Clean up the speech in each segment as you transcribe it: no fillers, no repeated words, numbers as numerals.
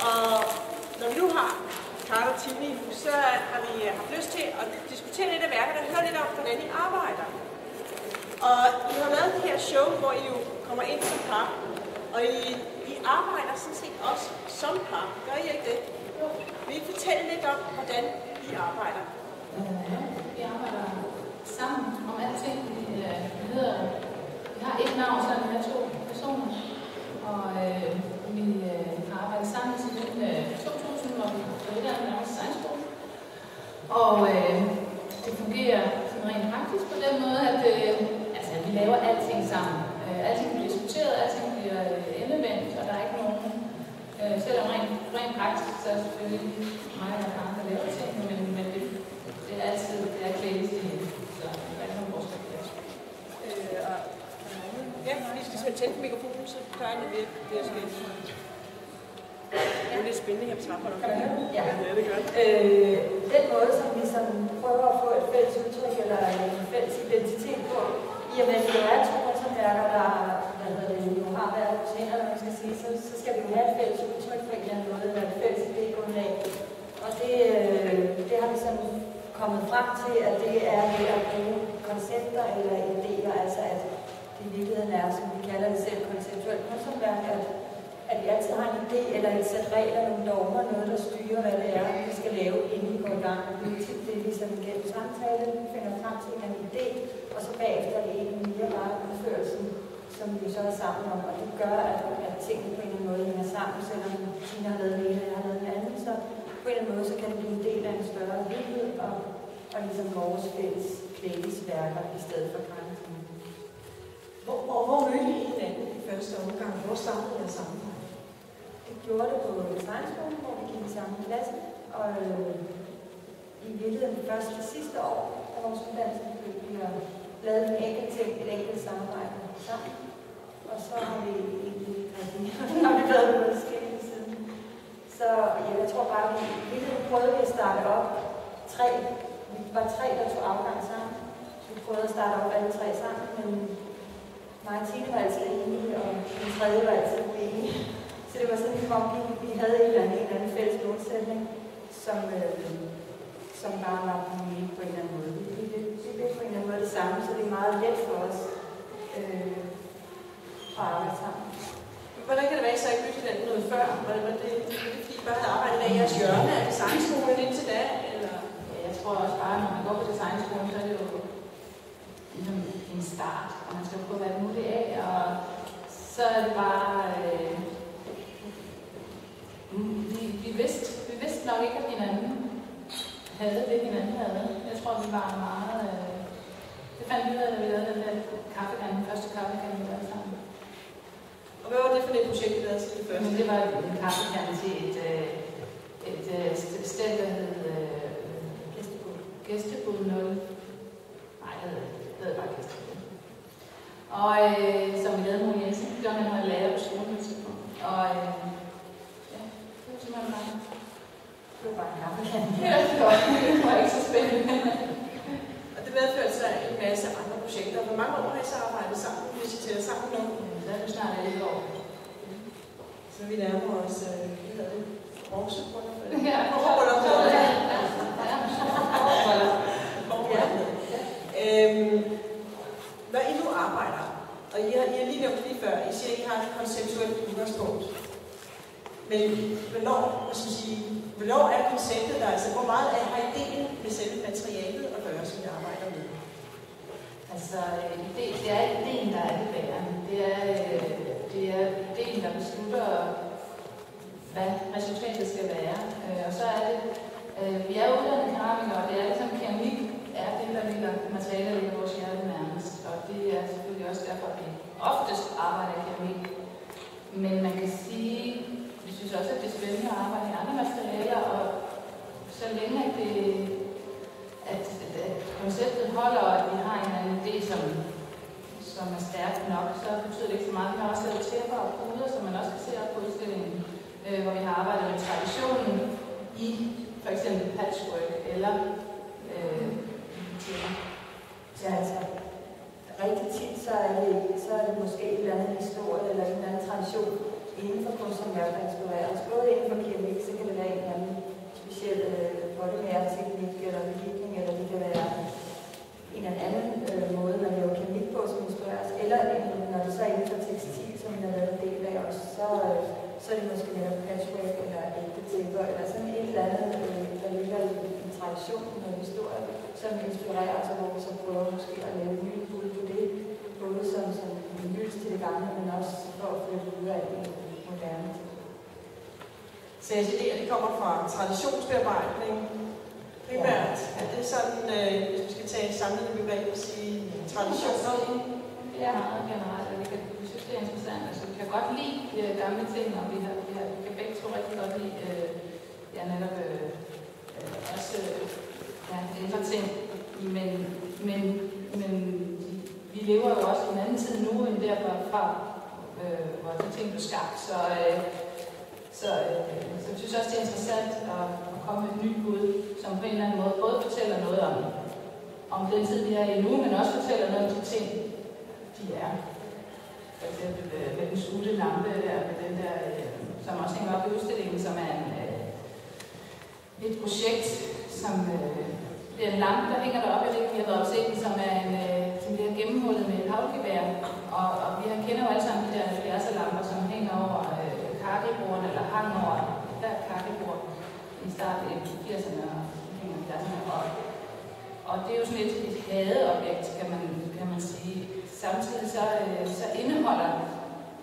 Og når vi nu har Carter og Tine i hus, så har vi haft lyst til at diskutere lidt af værket og høre lidt om, hvordan I arbejder. Og I har lavet det her show, hvor I jo kommer ind som par. Og I arbejder sådan set også som par. Gør I ikke det? Vil I fortælle lidt om, hvordan I arbejder? Vi arbejder sammen om alting. Vi har et navn, så vi har 2 personer. Og vi har arbejdet sammen siden 2000, hvor vi har uddannet en designskole. Og det fungerer sådan rent praktisk på den måde, at vi laver alting sammen. Alting bliver diskuteret, alting bliver endevendt, og der er ikke nogen. Selvom rent praktisk, så er det selvfølgelig mig og Karen, der laver ting, men det er altid klædest i hende. Så der er ikke nogen forskel på det. Ja, vi skal simpelthen tænde mikrofonen, så gør det virkelig det, jeg skal. Det er lidt spændende her på Svardborg. Ja, det gør det. Den måde, som vi prøver at få et fælles udtryk eller en fælles identitet på, i og med at det er 2 kunsthåndværkere, der har været hos hænderne, man skal sige, så skal vi jo have et fælles udtryk på en eller anden måde, eller et fælles idégrundlag. Og det har vi sådan kommet frem til, at det er ved at bruge koncepter eller idéer, altså at det i virkeligheden er, som vi kalder det selv, konceptuelt kunsthåndværk, at vi altid har en idé eller et sæt regler, nogle dogmer, noget, der styrer, hvad det er, vi skal lave, inden vi går i gang. Det er ligesom gennem samtale, vi finder frem til en idé, og så bagefter er det egentlig mere bare udførelsen, som vi så er sammen om. Og det gør, at tingene på en eller anden måde hænger sammen, selvom Tine har lavet det ene, og jeg har lavet det andet, så på en eller anden måde, så kan det blive en del af en større helhed, og ligesom vores fælles klædesværker i stedet for grænsen. Hvor mødte I hinanden i første omgang? Hvor startede jeg sammen? Vi gjorde det på designskolen, hvor vi gik i samme klasse, og i virkeligheden først det sidste år af vores uddannelse begyndte vi at lave en enkelt ting, et enkelt samarbejde sammen. Og så har vi egentlig lavet noget forskelligt siden. Så jeg tror bare, at vi i virkeligheden prøvede at starte op 3. Vi var 3, der tog afgang sammen. Vi prøvede at starte op alle 3 sammen, men mig og Tine var altid enige, og den tredje var altid uenige. Så det var sådan, vi havde en eller anden fælles målsætning, som bare var på en eller anden måde. Vi blev på en eller anden måde det samme, så det er meget let for os at arbejde sammen. Hvordan kan det være, at I så ikke mødte hinanden noget før? Var det fordi I bare havde arbejdet af jeres hjørne af designskolen indtil da? Eller? Ja, jeg tror også bare, når man går på designskolen, så er det jo ligesom en start, og man skal prøve alt muligt af, og så er det bare... Vi vidste nok ikke, at hinanden havde det, hinanden havde. Jeg tror, vi var meget... Det fandt vi ud af, da vi lavede den der kaffekande, første kaffekande, vi lavede sammen. Og hvad var det for et projekt, I lavede til det første? Men det var en kaffekande til et sted, der hed Gæstebud 0. Nej, det hed bare Gæstebud. Og som vi lavede Moe Jensen, det var han havde lærer på skolen. Og det var simpelthen meget. Det var bare en kaffekande. Ja, det var ikke så spændende. Og det medførte så en masse andre projekter. Hvor mange år har I så arbejdet sammen, hvis I tæller sammen nu? Så er det snart 11 år. Så vi nærmer os, hvad hedder det? Bronzebryllup? Ja, når I nu arbejder, og I har lige nævnt lige før, I siger, at I har et konceptuelt udgangspunkt. Men hvornår er konceptet der? Altså, hvor meget har ideen med selve materialet at gøre, som I arbejder med? Altså, det er ideen, der er det bærende. Det er ideen, der beslutter, hvad resultatet skal være. Og så er det, vi er uddannet keramikere, og det er ligesom keramik, er det, der ligger materialer ligger vores hjerte nærmest. Og det er selvfølgelig også derfor, at vi oftest arbejder i keramik. Men man kan sige, vi synes også, at det er spændende at arbejde i andre materialer, og så længe at konceptet holder, og at vi har en anden idé, som er stærk nok, så betyder det ikke så meget. Vi har også lavet tæpper og puder, som man også kan se op på udstillingen, hvor vi har arbejdet med traditionen i for eksempel patchwork eller tæpper. Ja, altså, rigtig tit så er det måske en eller anden historie eller en anden tradition inden for kunsthåndværk, der inspirerer os, både inden for keramik, så kan det være en eller anden speciel polymerteknik eller beligning, eller det kan være en eller anden måde, man laver keramik på, som inspireres. Eller når det så er inden for tekstil, som vi har lavet en del af også, så er det måske mere patchwork eller ægte tæpper, eller sådan et eller andet, der ligger i en tradition og historie, som inspirerer os, og hvor vi så prøver måske at lave nye bud på det, både som en hyldest til det gamle, men også for at flytte videre af det moderne. Så jeg idéer, de kommer fra traditionsbearbejdning primært. Ja. Er det sådan, hvis vi skal tage samlende begreb og sige tradition? Ja, meget generelt, og vi synes, det er interessant. Altså, vi kan godt lide gamle ting, og vi kan begge to rigtig godt lide netop også ældre ting. Men vi lever jo også i en anden tid nu, end derfra, hvor de ting blev skabt. Så jeg synes også, det er interessant at komme med et nyt bud, som på en eller anden måde både fortæller noget om den tid, vi er i nu, men også fortæller noget om de ting, de er. For eksempel med den skudte lampe der, med den der, som også hænger op i udstillingen, som er et projekt, som det er en lampe, der hænger deroppe, jeg ved ikke, vi har været opset, som bliver gennemhullet med et havlgevær. Og vi kender jo alle sammen de der 70'er-lamper, som hænger over karkebordene, eller hang over der karkebord i starten af 80'erne og 70'erne. Og det er jo sådan et hadeobjekt, kan man sige. Samtidig så indeholder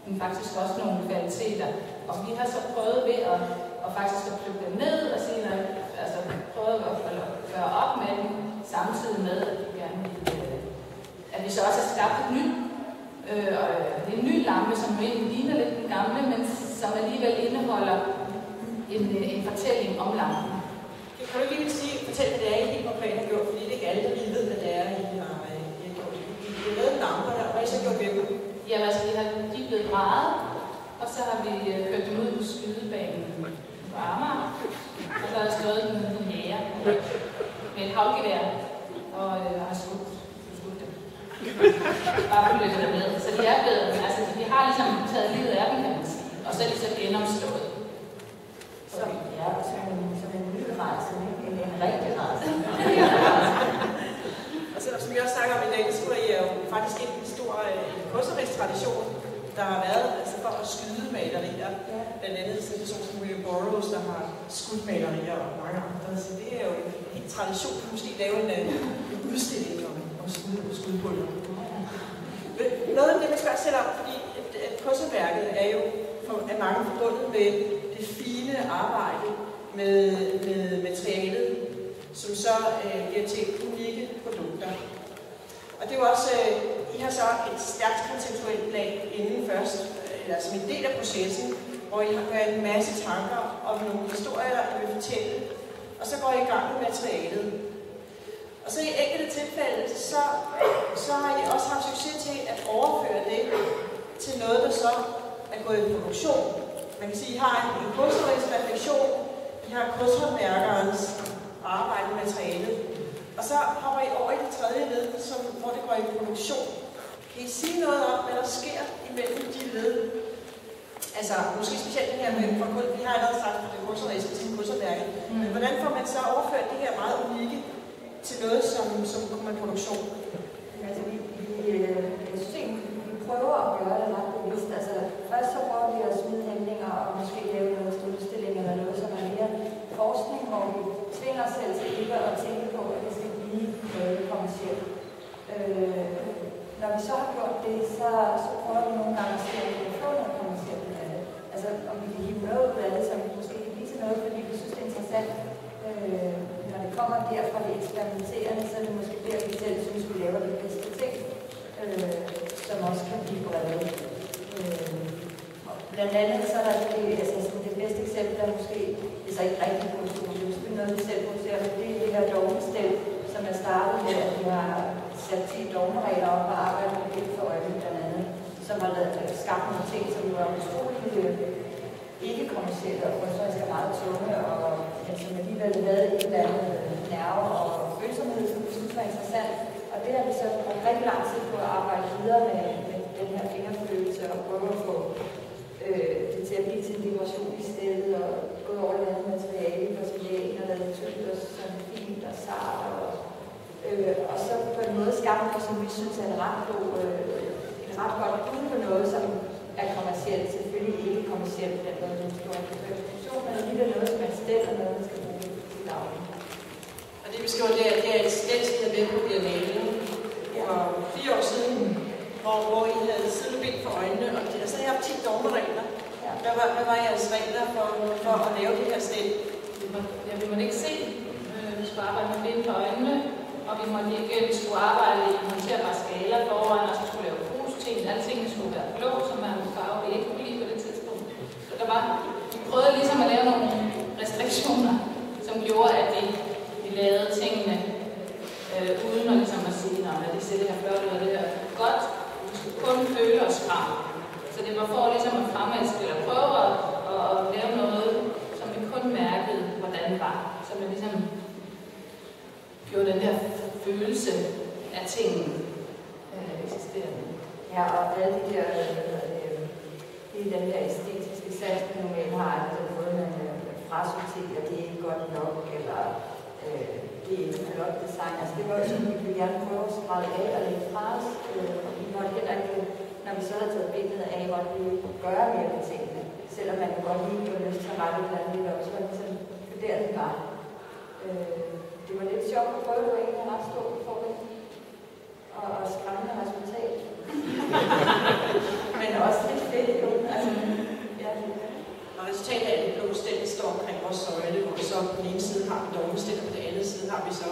den faktisk også nogle kvaliteter. Og vi har så prøvet ved at faktisk at plukke dem ned og sige, altså prøve at gøre op med dem, samtidig med, at vi så også har skabt et nyt. Det er en ny lampe, som egentlig ligner lidt den gamle, men som alligevel indeholder en fortælling om lampen. Kan du ikke lige fortælle, hvad det er, I helt konkret har gjort? Fordi det er ikke alle, der lige ved, hvad det er, I har gjort. I har lavet lamper, og hvad har I så gjort ved dem? Jamen altså, de er blevet drejet, og så har vi kørt dem ud på skydebanen på Amager. Og så har jeg stået en jæger med et havlgevær, og har skudt dem. Bare for løbet dem med. Så de er blevet, altså vi har ligesom taget livet af dem, kan man sige. Og så er de så genomstået. Så ja, som en ny rejse, en rigtig rejse. Og så, som vi også snakker om i dag, så er I jo faktisk en stor kunstnerisk tradition, der har været for at skyde malerier. Ja. Blandt andet sådan en person som William Burroughs, der har skudt malerier og mange andre. Så det er jo en helt tradition, at måske lave en udstilling om skudbuller. Noget af det, man spørger selv om, fordi kunstværket er jo af mange forbundet med det fine arbejde med materialet, som så bliver til unikke produkter. Og det er jo også, I har så et stærkt konceptuelt lag inden først, eller som en del af processen, hvor I har en masse tanker om nogle historier, I vil fortælle, og så går I i gang med materialet. Og så i enkelte tilfælde, så har I også haft succes til at overføre det til noget, der så er gået i produktion. Man kan sige, at I har en kunstnerisk refleksion, I har kunsthåndværkerens arbejde med materialet, og så hopper I over i det tredje led, hvor det går i produktion. Kan I sige noget om, hvad der sker imellem de led? Altså, måske specielt det her med, vi har allerede sagt, at det er kunstneriske til kunsthåndværket, men hvordan får man så overført det her meget unikke til noget, som kommer i produktion? Altså, jeg synes egentlig, vi prøver at gøre det ret bevidst. Altså, først så prøver vi at smide handlinger og måske lave noget udstilling eller noget, som er mere forskning, hvor vi tvinger os selv til ikke at tænke på, at det skal blive noget kommercielt. Når vi så har gjort det, så prøver vi nogle gange at se, at vi kan få noget kommercielt ud af det. Altså, om vi kan hive noget ud af det, som måske kan blive til noget, fordi vi synes, det er interessant. Når det kommer der fra det eksperimenterende, så er det måske der, vi selv synes, vi laver de bedste ting, som også kan blive bredt. Blandt andet så er der det bedste eksempel, der måske, det er så ikke rigtig produktion, det er noget, vi selv producerer, men det er det her dogmestel, som er startet med, at vi har sat 10 dogmeregler op og arbejdet med det for øjeblik blandt andet, som har skabt nogle ting, som var utroligt ikke-kommercielle og kunstnerisk er meget tunge, og som alligevel havde et eller andet nerve og følsomhed, som vi synes var interessant. Og det har vi så brugt rigtig lang tid på at arbejde videre med den her fingerfølelse og prøve at få det til at blive til en dekoration i stedet, og genre, som vi synes er et ret godt bud på noget, som er kommercielt, selvfølgelig ikke kommercielt, den måde, den store diskussion, men alligevel noget, som er stedet og noget, man skal bruge til daglig. Og det vi skriver, det er et sketch, der er med på Biennale for 4 år siden, hvor I havde sidebenet for øjnene, og så havde jeg haft 10 dogmeregler. Ja. Hvad var jeres regler for at lave det her sted? Vi måtte ikke se, vi skulle arbejde med bind for øjnene, og vi skulle arbejde i monterbare skala foran, og så skulle lave krusting. Alle tingene skulle være blå, som er en farve, vi ikke kunne lide på det tidspunkt. Så vi prøvede ligesom at lave nogle restriktioner, som gjorde, at vi lavede tingene uden at, ligesom at sige, at det ser det her flot ud, og det her godt. Vi skulle kun føle os frem. Så det var for ligesom at fremelske eller prøve at lave noget, som vi kun mærkede, hvordan det var. Så man ligesom gjorde den der følelse af tingene eksisterende. Ja, og alle de der, det er den der æstetiske sats, man normalt har, at den måde, man frasorterer, det er ikke godt nok, eller det er ikke flot design. Altså det var jo sådan, vi ville gerne prøve at skrælle af og lægge fra os. Og vi måtte heller ikke, når vi så havde taget billedet af, måtte vi gøre mere på tingene. Selvom man godt lige kunne lyst til at rette et eller andet lidt op, så var det sådan, for der det var. Det var lidt sjovt at prøve, at det var egentlig ret stor udfordring. Og skræmmende resultat. Men også lidt fedt, jo. Altså, ja. Og resultatet af det blå stel står omkring vores søjle, hvor vi så på den ene side har vi dogmestel, og på den anden side har vi så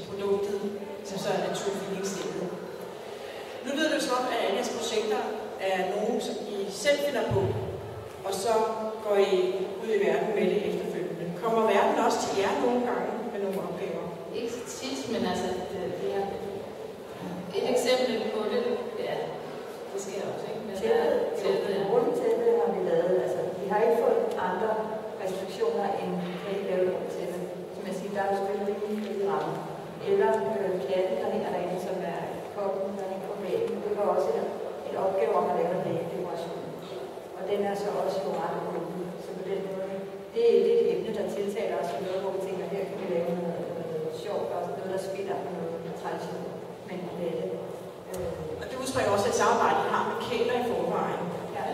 produktet, som så er naturfillingstillet. Nu lyder det jo som om, at alle jeres projekter er nogen, som I selv finder på, og så går I ud i verden med det efterfølgende. Kommer verden også til jer nogle gange med nogle opgaver? Ikke så tit, men altså, det er et eksempel på det, ja, det sker også, ikke? Tæppet har vi lavet, altså vi har ikke fået andre restriktioner end kan ikke lave tæppe. Som jeg siger, der er jo selvfølgelig ikke ramme. Eller katten, der hænger derinde, som er koppen, der hænger på væggen. Det var også en opgave om at lave en vægdekoration. Og den er så også jo ret åben. Så på den måde, det er et emne, der tiltaler os for noget, hvor vi tænker, her kan vi lave noget sjovt, og noget, der spiller på noget tradition. Men det er det. Og det udspringer også et samarbejde, I har med Kæler i forvejen. Ja.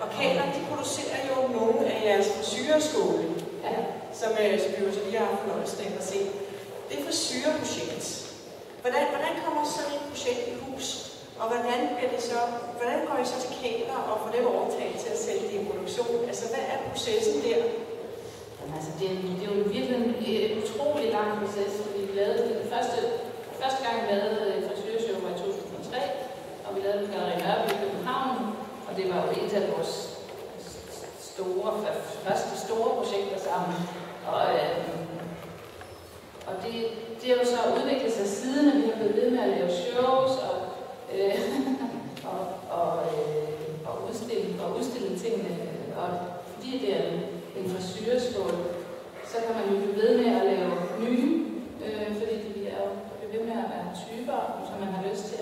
Og Kæler, de producerer jo nogle af jeres frisyreskole, ja. som vi jo så lige har haft fornøjelsen af at se. Det er frisyreprojekt. Hvordan kommer sådan et projekt i hus? Og hvordan går I så til Kæler og får dem overtaget til at sælge det i produktion? Altså, hvad er processen der? Jamen, altså, det er jo virkelig en utrolig lang proces, fordi vi lavede det første gang vi lavede frisørshow var i 2003, og vi lavede det på Galleri Nørreby i København, og det var jo et af vores første store projekter sammen. Og det er jo så udviklet sig siden, at vi har blevet ved med at lave shows og udstille tingene. Og fordi det er en frisøreskole, så kan man jo blive ved med at lave nye, fordi de er jo ved med at være typer, som man har lyst til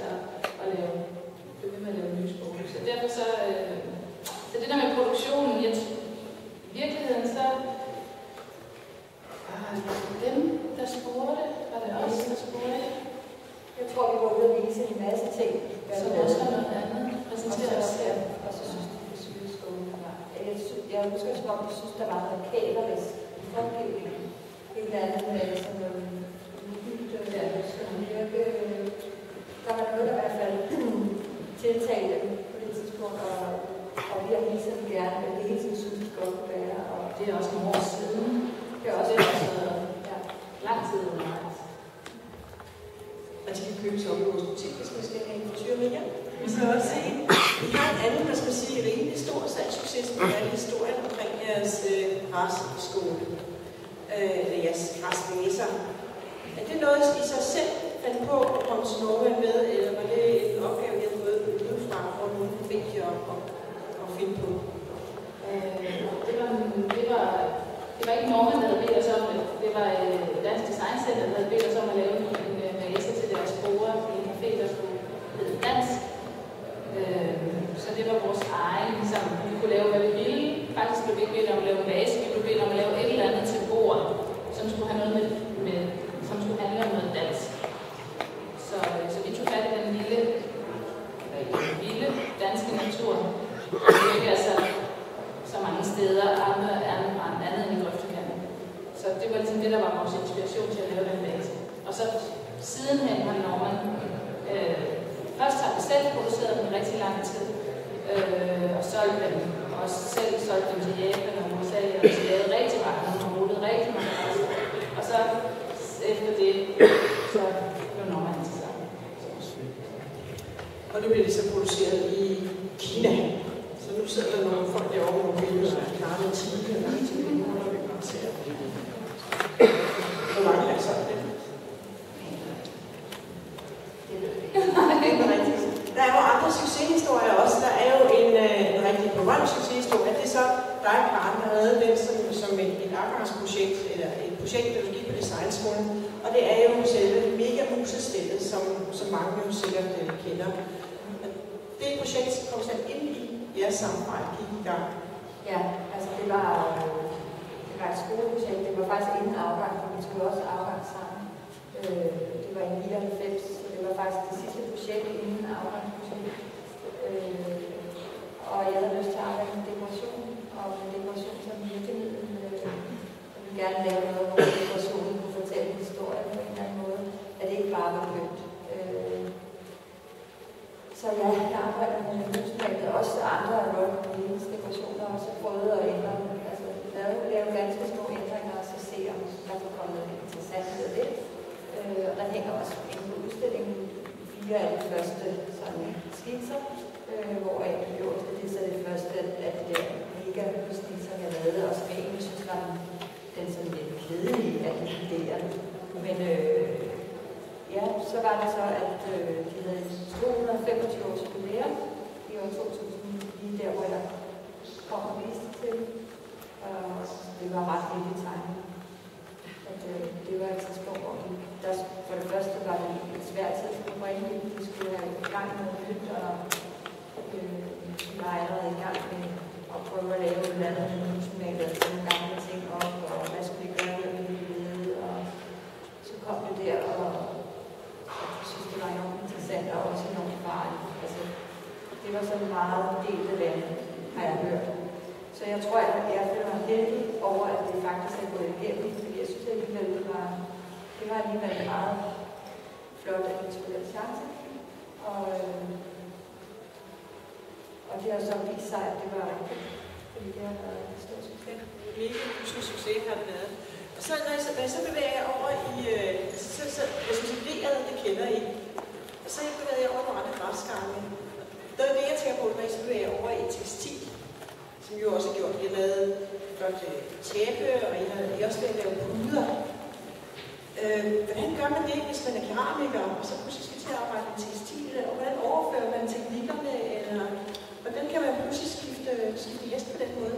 at lave, ved med at lave nye skole. Så derfor så det der med produktionen, i virkeligheden så dem, der spurgte, var det også, der spurgte. Jeg tror, vi var ude og vise en masse ting. Så også var noget andet. Præsentere os her. Og så synes de, det synes skolen var. Jeg husker, at jeg synes, der var noget kælervæs i formgivningen. Et eller andet med sådan noget der var noget, der i hvert fald tiltalte på det tidspunkt, og vi har hele tiden gerne, men det hele tiden synes, det godt kunne være. Og det er også nogle år siden. Det er også lang tid undervejs. Og de kan købe sig op i vores butik, hvis man skal have en frisyr med hjem. Vi skal også se, vi har en anden, man skal sige, rimelig stor salgssucces, som er historien omkring jeres græsskole. Jeres græsvæser. Er det noget, I så selv fandt på at komme til Norge med, eller var det en opgave, I havde fået udefra, hvor nogen fik jer at finde på? Det var ikke Norge, der havde bedt os om det. Det var Dansk Design Center, der havde bedt os om at lave en næse til deres brugere i en café, der skulle hedde Dansk. Så det var vores egen, ligesom vi kunne lave, hvad vi ville. Faktisk blev vi ikke bedt om at lave en vase, vi blev bedt om at lave et eller andet til bordet, som skulle have noget som skulle handle om noget dansk. Så vi tog Sidenhen har Norman først har vi selv produceret dem i rigtig lang tid, og solgt dem, og selv solgt dem til Japan og USA, og så lavet rigtig mange, og rullet rigtig mange rejser. Og så efter det, så blev Norman til sammen. Og nu bliver det så produceret i Kina. Så nu sidder der nogle folk derovre, hvor vi jo er klare med 10 eller 10 millioner, vi bare ser. Hvor mange er så det? Der er jo andre succeshistorier også. Der er jo en rigtig berømt succeshistorie. Det er så dig, Karen, der havde den som et afgangsprojekt, eller et projekt, der du gik på designskolen. Og det er jo selve Megamusestillet, som mange jo sikkert kender. Det projekt kom så ind i jeres samarbejde, gik i gang. Ja, altså det var et skoleprojekt. Det var faktisk inden afgang, for vi skulle også afgang sammen. Det var i 99, så det var faktisk det sidste projekt inden afgangsprojekt. Og jeg havde lyst til at arbejde med dekoration, og med dekoration som virkemiddel. Jeg ville gerne lave noget, hvor dekorationen kunne fortælle en historie på en eller anden måde, at det ikke bare var købt. Så ja, jeg arbejder med husmængde, også andre af Royal dekorationer, og så prøvede at ændre, altså lave ganske små ændringer, og så se, om der kunne komme noget interessant ud af det. Og der hænger også inde på udstillingen 4 af de første sådan skitser, hvor jeg gjorde det så det første af de der mega skitser, jeg lavede, og som jeg egentlig synes var den sådan lidt kedelige af de idéer. Men ja, så var det så, at de havde 225 års jubilæum i år 2000, lige der, hvor jeg kom og viste til. Og det var ret lille tegn. Det var et tidspunkt, hvor der for det første var det et svært tidspunkt for en. Vi skulle have i gang med noget nyt, og vi var allerede i gang med at prøve at lave et eller andet husmængde og tage gamle ting op, og hvad skulle vi gøre med det vide, og så kom det der, og jeg synes, det var enormt interessant og også enormt farligt. Altså, det var sådan meget delte vand, har jeg hørt. Så jeg tror, at jeg føler mig heldig over, at det faktisk er gået igennem, fordi jeg synes, at det var alligevel en meget flot og inspireret chance. Og det har så vist sig, at det var rigtigt, fordi det har været en stor succes. Mega succes har det været. Og så, når jeg så bevæger jeg over i, jeg synes, det kender I. Og så bevæger jeg over nogle andre græsgange. Der er det, jeg tænker på, når jeg så bevæger over i tekstil, som jo også har gjort. Vi har lavet flot tæppe, og I har også lavet puder. Hvordan gør man det, hvis man er keramiker, og så pludselig skal til at arbejde med tekstil? Og hvordan overfører man teknikkerne, eller hvordan kan man pludselig skifte hest på den måde?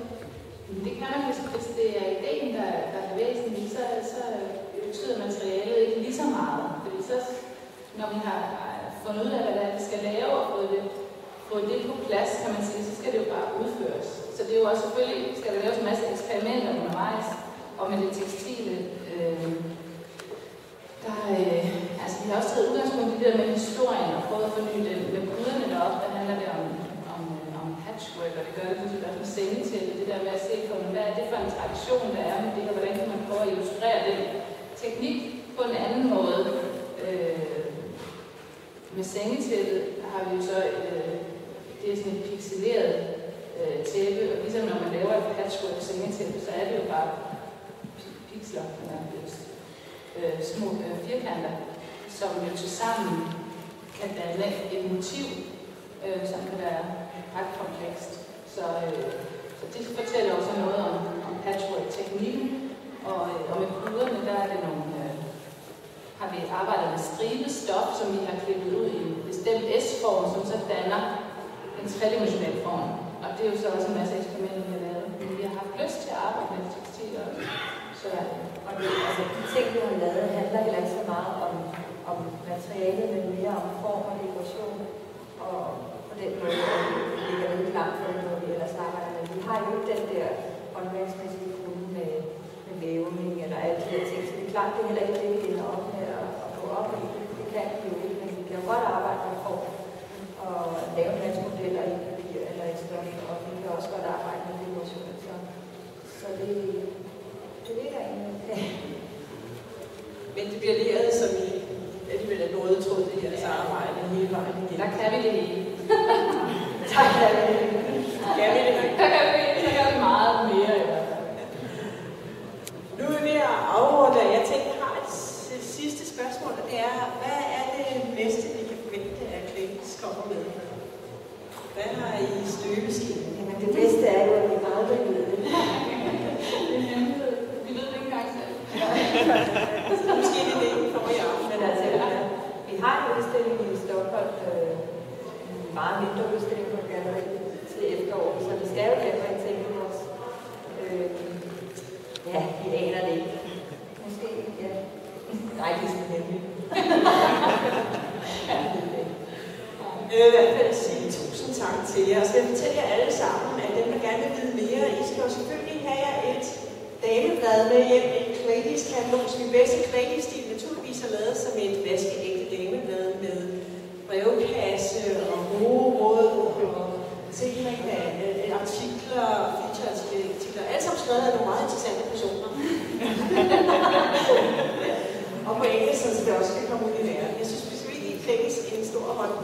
Det kan man, hvis det er ideen, der er væsentlig, så betyder materialet ikke lige så meget. Fordi så, når vi har fundet ud af, hvad vi skal lave, og fået det på plads, kan man sige, så skal det jo bare udføres. Så det er jo også selvfølgelig, skal der laves en masse eksperimenter undervejs, og med det tekstile. Altså vi har også taget udgangspunkt i det der med historien, og prøvet at forny det med bryderne deroppe, der handler det om patchwork, og det gør det pludselig også med sengetælle, det der med at se på, hvad er det for en tradition, der er med det, og hvordan kan man prøve at illustrere den teknik på en anden måde. Med sengetællet har vi jo så, det er sådan et pixeleret tæppe, og ligesom når man laver et patchwork sengetæppe, så er det jo bare pixler, eller små firkanter, som jo tilsammen kan danne et motiv, som kan være ret komplekst. Så det fortæller også noget om patchwork-teknikken, og med puderne, der er det nogle, har vi arbejdet med stribet stof, som vi har klippet ud i en bestemt S-form, som så danner en tredimensionel form. Og det er jo så også en masse eksperimenter, vi har lavet. Men vi har haft lyst til at arbejde med tekstiler. Så og det, altså, de ting, vi har lavet, handler heller ikke så meget om materialet, men mere om form og dekoration. Og på den måde, vi ligger lidt langt for det, hvor vi ellers arbejder med. Vi har jo ikke den der håndværksmæssige kunde med vævning eller alle de her ting. Så det er klart, det er heller ikke det, vi ender op med at gå op i. Det kan vi jo ikke, men vi kan jo godt arbejde med form og lave en masse modeller i papir eller i stof, og vi kan også godt arbejde med dekoration. Så det ligger egentlig. Men det bliver leret som i, at de jeres arbejde hele vejen igen. Der kan vi det hele. Tak, kan vi det. Der kan vi meget mere i hvert fald. Nu er vi ved at afrunde. Jeg tænker, jeg har et sidste spørgsmål, og det er, hvad er det næste, vi kan forvente, at Cladies kommer med? Hvad har I i støbeskinen? Jamen, det bedste er jo, at vi aldrig ved det. Det er en hemmelighed. Vi ved det ikke engang selv. Måske det er det, vi kommer i aften. Men altså, vi har en udstilling i Stockholm, en meget mindre udstilling på galleri til efteråret, så vi skal jo gerne tænke os. Ja, vi aner det ikke. Måske, ja. Nej, det er sådan hemmeligt. Jeg vil i hvert fald sige tusind tak til jer. Og så vil jeg fortælle jer alle sammen, at dem, der gerne vil vide mere, I skal jo selvfølgelig have jer et dameblad med hjem, et Cladies-katalog, som i bedste Cladies-stil naturligvis er lavet som et vaskeægte dameblad med brevkasse og gode råd og artikler, feature-artikler, alt sammen skrevet af nogle meget interessante personer. Og på engelsk, så det også skal komme ud i verden. Jeg synes, vi skal give Cladies en stor hånd.